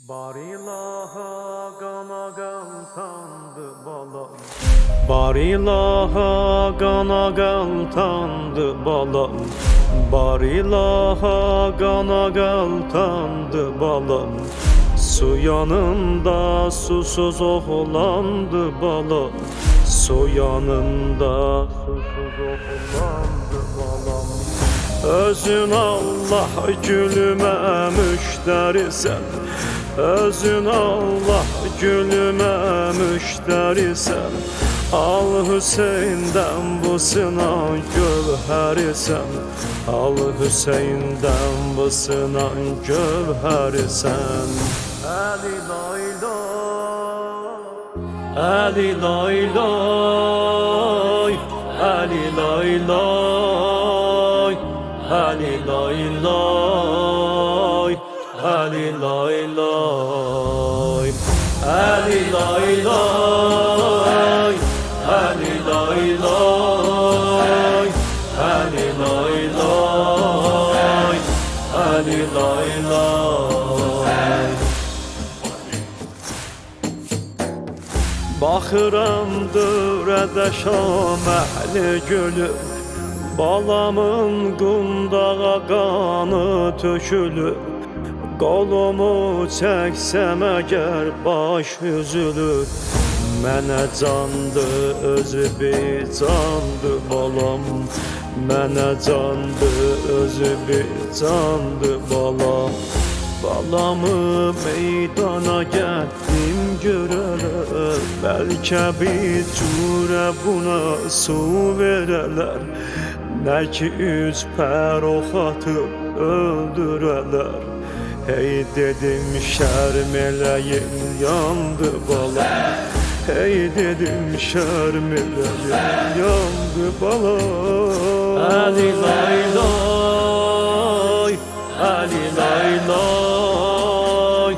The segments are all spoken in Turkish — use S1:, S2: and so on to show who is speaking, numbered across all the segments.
S1: Bar ilaha gana gal tandı balam. Bar ilaha gana gal tandı balam. Bar ilaha gana gal tandı balam. Su yanında susuz oğlandı balam. Su yanında susuz oğlandı balam. Özün Allah gülüme müşterisen. Özün Allah gülüme müşterisen. Al Hüseyin'den bu sınan gövherisen. Al Hüseyin'den bu sınan gövherisen. Ali lay lay, Ali lay lay, Ali lay lay, Ali lay lay, Ali lay lay, Ali lay lay, Ali lay lay, Ali lay lay, Ali lay lay. Baxıram dövrədə şam əhli gülü. Balamın qundağa qanı tökülür. Qolumu çəksəm əgər baş üzülür. Mənə candı özü bir candı balam. Mənə candı özü bir candı balam. Balamı meydana getdim görələr. Bəlkə bir cürə buna su verələr. Nə ki üç pər ox atıb öldürələr. Hey dedim şərm eləyim yandı balam. Hey dedim şərm eləyim yandı balam. Ali lay lay, Ali lay lay,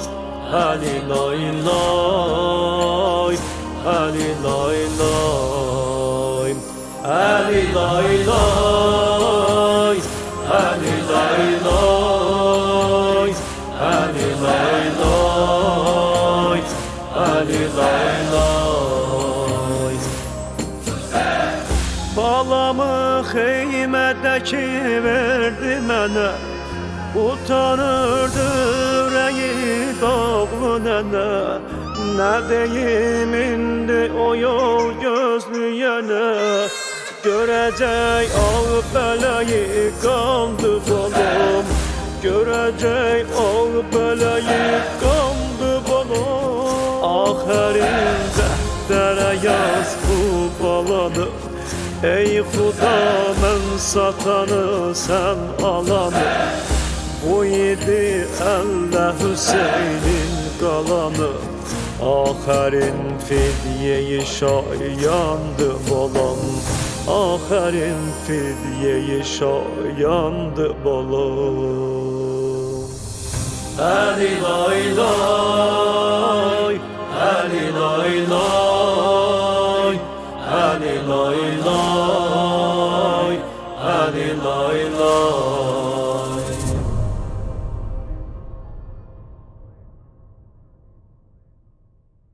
S1: Ali lay lay, Ali lay lay, Ali lay lay, Ali lay lay, Ali lay lay, Ali lay lay. Balamı xeymədəki verdi mənə. Utanırdı ürəyi dağlı nənə. Nə deyim indi o yol gözləyənə. Görəcək ağ bələyi qandı balam. Görəcək ağ bələyi qandı balam. Axərin dəftərə yaz bu balanı. Ey Xuda mən satanı sən alanı. Bu idi Allah Hüseynin qalanı. Axərin fidyeyi şayandı balam. Axərin fidyeyi şayandı balam. Ali lay lay, Ali lay lay, Ali lay lay, Ali lay lay.